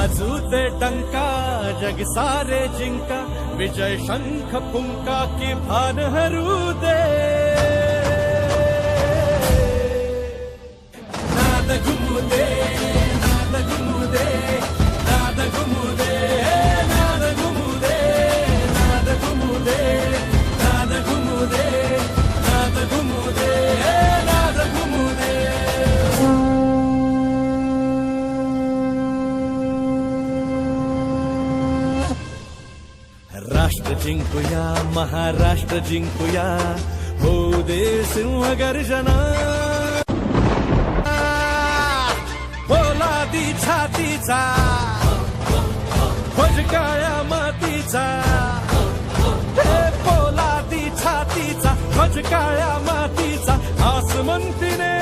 वाजू दे डंका जग सारे जिंका, विजय शंख पुंका की भान हरू दे. नाद घुमू दे, नाद घुमू दे, नाद घुमू दे, नाद घुमू दे, नाद घुमू दे, नाद घुमू दे, नाद घुमू दे, नाद घुमू दे. राष्ट्र जिंकूया, महाराष्ट्र जिंकूया, होऊ दे सिंह गर्जना. पोलादी छातीचा, ध्वज काळ्या मातीचा, हे पोलादी छातीचा, ध्वज काळ्या मातीचा, आसमंतीने